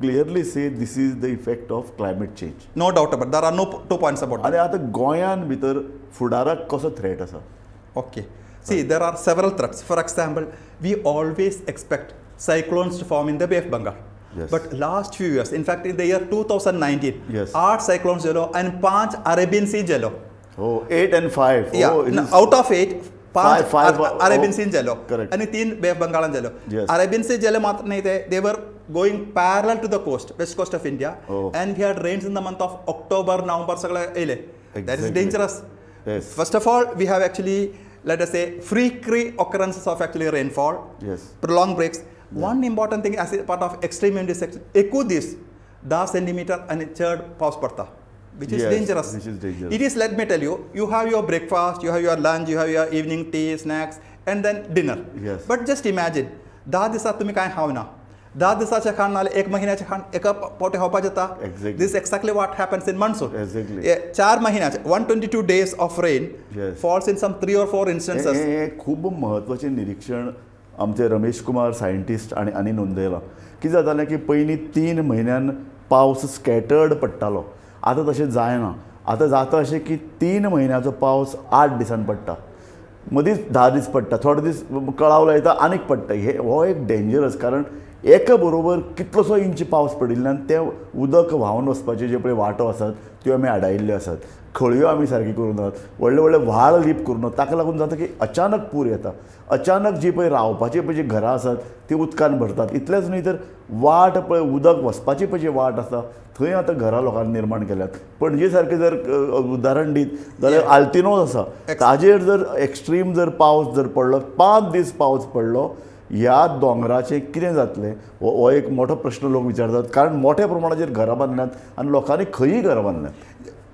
clearly say this is the effect of climate change. No doubt about it. There are no 2 points about that. आणि आता गोंयान भितर फुडाराक कसो threat आसा? Okay. See, there are several threats. For example, we always expect cyclones to form in the Bay of Bengal. Yes. But last few years, in fact, in the year 2019, Yes. 8 cyclones jello and 5 Arabian Sea jello. Oh, 8 and 5. Yeah. Oh, it No, is out of 8, 5 five, Arabian oh, Sea jello. correct. And 3 Bay of Bengal jello. Yes. Arabian Sea jello मात्र नहीं थे. They were going parallel to the coast, west coast of India. Oh. And we had rains in the month of October, November. सगळे आले. That is Exactly. dangerous. Yes. First of all, we have actually, let us say, frequent occurrences of actually rainfall. Yes. Prolonged breaks. One important thing as a part of extreme wind section, echo this 10 centimeter and third paus padta, which is Yes, dangerous. which is dangerous. It is, let me tell you, you have your breakfast, you have your lunch, you have your evening tea, snacks, and then dinner. Yes. But just imagine, 10 दिवसात तुम्ही काय खावना, 10 दिवसाचे खाण नाले 1 महिन्याचे खाण एका पोटे खावपा जाता. Exactly. This is exactly what happens in monsoon. Exactly. 4 महिन्याचे 122 days of rain Yes. falls in some 3 or 4 instances. हे खूब महत्वाचें निरीक्षण आमचे रमेश कुमार सायंटिस्ट आणि नोंदयलां. कितें जातालें की पयलीं 3 म्हयन्यान पावस स्कॅटर्ड पडटालो. आतां तशें जायना. आतां जाता अशें की 3 म्हयन्याचो पावस 8 दिसान पडटा. मदींच 10 दीस पडटा. थोडे दीस कळाव लायता आनीक पडटा. हो एक डेंजरस, कारण एका बरोबर कितलोसो इंच पावस पडिल्ल्यान तें उदक व्हांवन वचपाचे जे पळय वाटो आसात त्यो आमी आडायल्ल्यो आसात. खळयो आमी सारकी करूनात. व्हडले व्हडले व्हाळ लीप करूनात. ताका लागून जाता की अचानक पूर येता. अचानक जी पळय रावपाची पळय जी घरां आसात ती उदकान भरतात. इतलेंच न्हय तर वाट पळय उदक वचपाची पळय जी वाट आसा थंय आतां घरां लोकांनी निर्माण केल्यात. पणजे सारकें जर उदाहरण दीत जाल्यार आल्तिनोज आसा. ताजेर जर एक्स्ट्रीम जर पावस जर पडलो, 5 दीस पावस पडलो, ह्या दोंगराचें कितें जातलें हो एक मोठो प्रश्न लोक विचारतात. कारण मोठ्या प्रमाणाचेर घरां बांदल्यात आनी लोकांनी खंयी घरां बांदल्यात.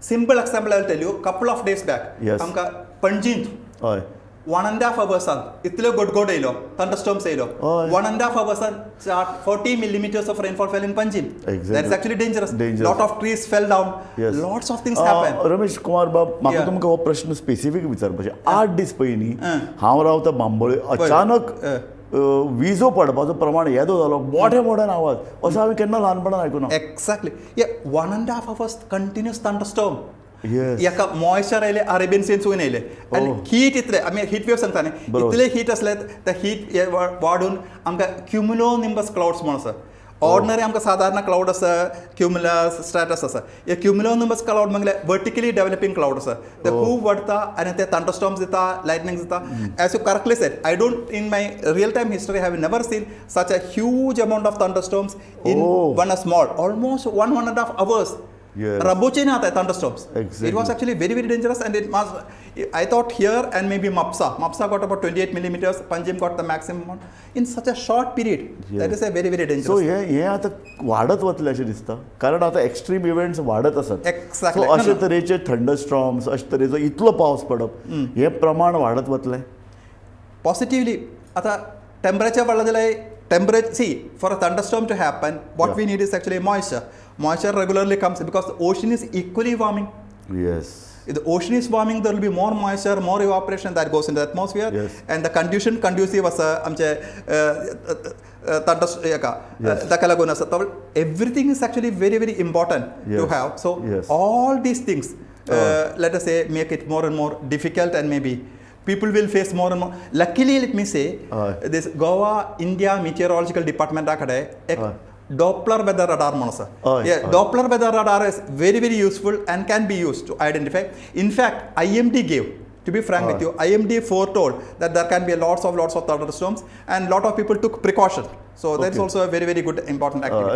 Simple example I will tell you. Couple of days back, Yes. आमकां पणजींत हय 1.5 hours इतले गडगड येयलो, thunderstorms येयलो. हय. 1.5 hours 40 millimeters of rainfall fell in Panjim. Exactly. That's actually dangerous. Dangerous. Lot of trees fell down. Yes. Lots of things happen. Ramesh Kumar बाब, म्हाका Yeah. तुमकां हो प्रश्न स्पेसिफीक विचारपाचे. 8 दीस पयलीं हांव रावता बांबोळे, अचानक विजो पडपाचो प्रमाण येदो जालो, मोठ्यान आवाज, असो हांवें केन्ना ल्हानपणान आयकुना. Exactly. Yeah, 1.5 hours continuous thunderstorm. Yes. याका मॉइश्चर आयले, अरेबियन सीन वयन येयले. आनी हीट इतले, आमी हीट वेव सांगता न्ही, बरोबर. इतले हीट असले ते हीट वाडून आमकां क्युमुलो निंबस क्लाउड्स म्हण आसा. ऑर्डिनरी आमकां साधारण क्लाउड आसा, क्युमुलस स्ट्रॅटस आसा. हे क्युमुलो निंबस क्लाउड म्हणजे वर्टिकली डेव्हलपिंग क्लाउड आसा. ते खूब वाडटा आनी ते थंडरस्टॉर्म्स दिता, लायटनिंग दिता. As you correctly said, I don't in my real time history have never seen such a huge amount of thunderstorms in one a small, almost 1.5 hours. Yes. Raboche na thunderstorms. Exactly. It was actually very, very dangerous, and it was, I thought here and maybe Mapsa. Mapsa got about 28 millimeters, Panjim got the maximum amount in such a short period. Yes. That is a very, very dangerous. सो हे आतां वाडत वतलें अशें दिसता, कारण आतां extreme events वाडत आसात. Exactly. सो अशे तरेचे थंडरस्टॉर्म्स, अशे तरेचो इतलो पावस पडप, हे प्रमाण वाडत वतलें. Positively, आता temperature वाडला जाल्यार temperature, see, for a thunderstorm to happen, what we need is actually moisture. Moisture regularly comes because the ocean is equally warming. Yes. If the ocean is warming, there will be more moisture, more evaporation that goes into the atmosphere. Yes. And the condition conducive as आमचे ताका लागून आसा. Everything is actually very, very important to Yes. have. So Yes. all these things, let us say, make it more and more difficult, and maybe people will face more and more. Luckily, let me say, this Goa India Meteorological Department एक Doppler weather radar म्हणून आसा. Yeah, Doppler weather radar is very, very useful and can be used to identify. In fact, IMD gave, to be frank with you, IMD foretold that there can be lots of thunderstorms, and lot of people took precaution. So that's also a very, very good important activity.